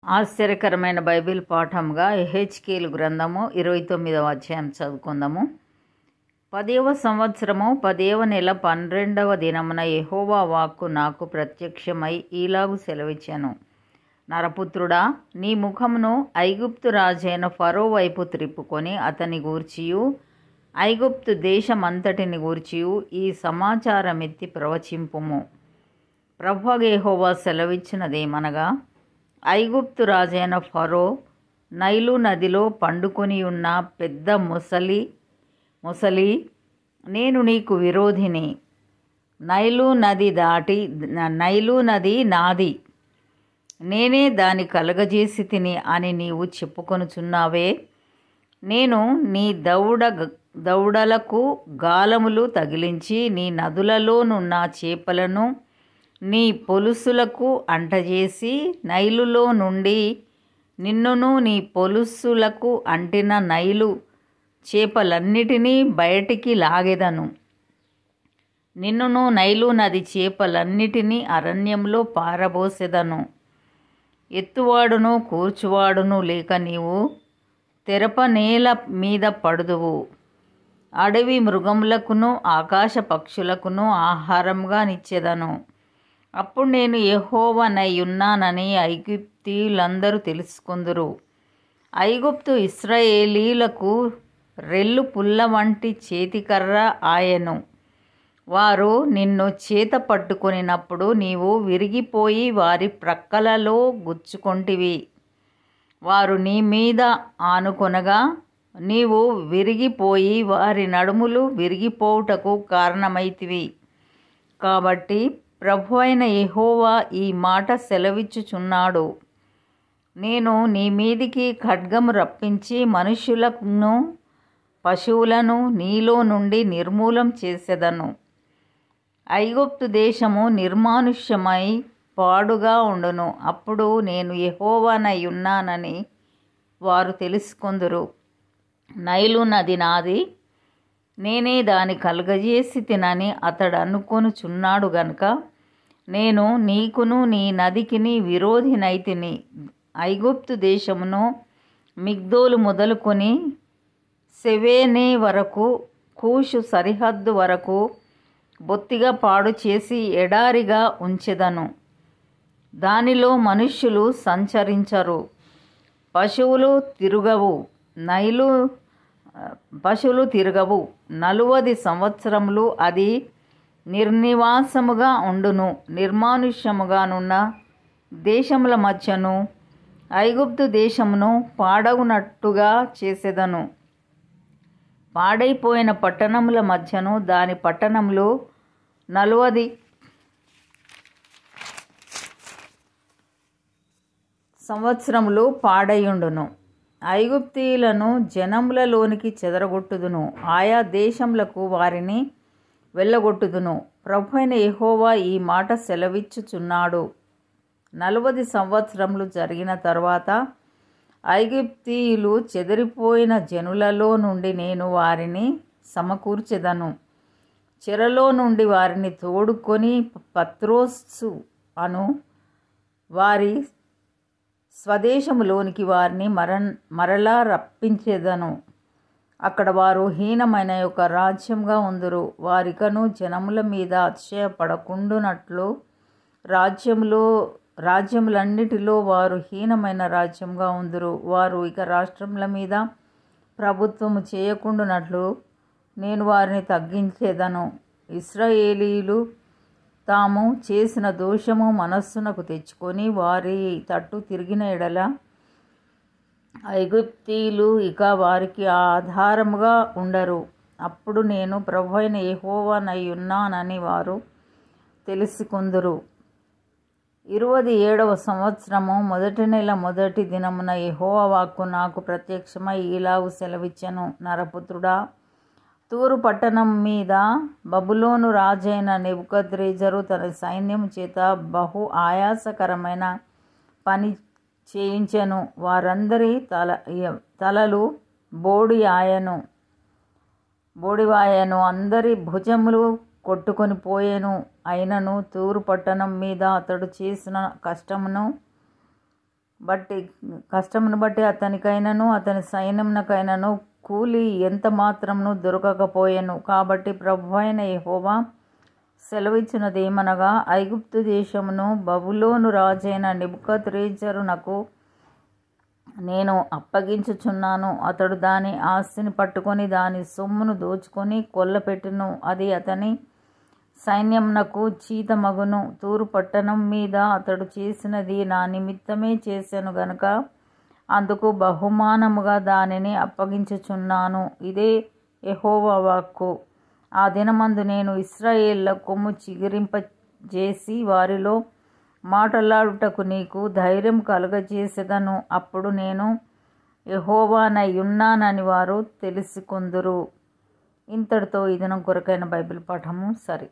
ఆశ్చర్యకరమైన బైబిల్ పాఠంగా యెహెజ్కేలు గ్రంథము 29వ అధ్యాయం చదువుకుందాము. 10వ సంవత్సరము 10వ నెల 12వ దినమున యెహోవా వాక్కు నాకు ప్రత్యక్షమై ఈలాగు సెలవిచ్చాను. నరపుత్రుడా, నీ ముఖమును ఐగుప్తు రాజైన ఫరో వైపు త్రిప్పుకొని అతని గూర్చియు ఐగుప్తు దేశమంతటిని గూర్చియు ఈ సమాచారమెత్తి ప్రవచింపుము. ప్రభువైన యెహోవా సెలవిచ్చినదేమనగా, ఐగుప్తు రాజైన ఫరో నైలు నదిలో పండుకొని ఉన్న పెద్ద ముసలి నేను నీకు విరోధిని. నైలు నది నాది, నేనే దాని కలగజేసి తిని అని నీవు చెప్పుకొనుచున్నావే. నేను నీ దౌడలకు గాలములు తగిలించి నీ నదులలోనున్న చేపలను నీ పొలుసులకు అంటజేసి నైలులో నుండి నిన్నును నీ పొలుసులకు అంటిన నైలు చేపలన్నిటినీ బయటికి లాగెదను. నిన్నును నైలు నది చేపలన్నిటినీ అరణ్యంలో పారబోసెదను. ఎత్తువాడును కూర్చువాడును లేక నీవు తెరప నేల మీద పడుదువు. అడవి మృగములకును ఆకాశ పక్షులకును ఆహారంగా నిచ్చెదను. అప్పుడు నేను యెహోవానైయున్నానని ఐగుప్తీయులందరూ తెలుసుకొందురు. ఐగుప్తు ఇశ్రాయేలీయులకు రెల్లు పుల్ల వంటి చేతికర్ర ఆయను. వారు నిన్ను చేత పట్టుకొనినప్పుడు నీవు విరిగిపోయి వారి ప్రక్కలలో గుచ్చుకొంటివి. వారు నీ మీద ఆనుకొనగా నీవు విరిగిపోయి వారి నడుములు విరిగిపోవుటకు కారణమైతివి. కాబట్టి ప్రభువైన యెహోవా ఈ మాట సెలవిచ్చుచున్నాడు, నేను నీ మీదికి ఖడ్గము రప్పించి మనుష్యులను పశువులను నీలో నుండి నిర్మూలం చేసెదను. ఐగుప్తు దేశము నిర్మానుష్యమై పాడుగా ఉండును. అప్పుడు నేను యెహోవానైయున్నానని వారు తెలుసుకొందురు. నైలు నది నాది, నేనే దాని కలుగజేసి తినని అతడు అనుకొనుచున్నాడు గనుక నేను నీకును నీ నదికిని విరోధినైతిని. ఐగుప్తు దేశమును మిగ్దోలు మొదలుకొని సెవేనే వరకు కూషు సరిహద్దు వరకు బొత్తిగా పాడు చేసి ఎడారిగా ఉంచెదను. దానిలో మనుష్యులు సంచరించరు, పశువులు తిరగవు. 40 సంవత్సరములు అది నిర్నివాసముగా ఉండును. నిర్మానుష్యముగానున్న దేశముల మధ్యను ఐగుప్తు దేశమును పాడగునట్టుగా చేసెదను. పాడైపోయిన పట్టణముల మధ్యను దాని పట్టణములు 40 సంవత్సరములు పాడయుండును. ఐగుప్తీయులను జనములలోనికి చెదరగొట్టుదును, ఆయా దేశములకు వారిని వెళ్ళగొట్టుదును. ప్రభువైన యెహోవా ఈ మాట సెలవిచ్చుచున్నాడు. 40 సంవత్సరములు జరిగిన తరువాత ఐగుప్తీయులు చెదిరిపోయిన జనులలో నుండి నేను వారిని సమకూర్చెదను. చెరలో నుండి వారిని తోడుకొని పత్రోసు అను వారి స్వదేశములోనికి వారిని మరలా రప్పించెదను. అక్కడ వారు హీనమైన ఒక రాజ్యంగా ఉందురు. వారికను జనముల మీద అతిశయపడకుండునట్లు రాజ్యములన్నిటిలో వారు హీనమైన రాజ్యంగా ఉందురు. వారు ఇక రాష్ట్రముల మీద ప్రభుత్వము చేయకుండునట్లు నేను వారిని తగ్గించెదను. ఇశ్రాయేలీయులు తాము చేసిన దోషము మనస్సునకు తెచ్చుకొని వారి తట్టు తిరిగిన ఎడల ఐగుప్తీయులు ఇక వారికి ఆధారముగా ఉండరు. అప్పుడు నేను ప్రభువైన యెహోవానైయున్నానని వారు తెలుసుకొందురు. 27వ సంవత్సరము 1వ నెల 1వ దినమున యెహోవా వాక్కు నాకు ప్రత్యక్షమై ఈలాగు సెలవిచ్చెను. నరపుత్రుడా, తూరు పట్టణం మీద బబులోను రాజైన నెబుకద్రెజరు తన సైన్యము చేత బహు ఆయాసకరమైన పని చేయించెను. వారందరి తలలు బోడివాయను, అందరి భుజములు కొట్టుకొని పోయెను. అయినను తూరు పట్టణం మీద అతడు చేసిన కష్టమును బట్టి కష్టమును బట్టి అతనికైనను అతని సైన్యమునకైనను కూలి ఎంత మాత్రమును దొరకకపోయెను. కాబట్టి ప్రభువైన యెహోవా సెలవిచ్చినదేమనగా, ఐగుప్తు దేశమును బబులోను రాజైన నెబుకద్రెజ్జరునకు నేను అప్పగించుచున్నాను. అతడు దాని ఆస్తిని పట్టుకొని దాని సొమ్మును దోచుకొని కొల్లపెట్టును. అది అతని సైన్యమునకు చీతమగును. తూరు పట్టణం మీద అతడు చేసినది నా నిమిత్తమే చేశాను గనుక అందుకు బహుమానముగా దానిని అప్పగించుచున్నాను. ఇదే యెహోవా వాక్కు. ఆ దినమందు నేను ఇశ్రాయేళ్ల కొమ్ము చిగురింపజేసి వారిలో మాటలాడుటకు నీకు ధైర్యం కలుగజేసేదను. అప్పుడు నేను యెహోవానయ్యున్నానని వారు తెలుసుకొందురు. ఇంతటితో ఈ దినం కొరకైన బైబిల్ పాఠము సరి.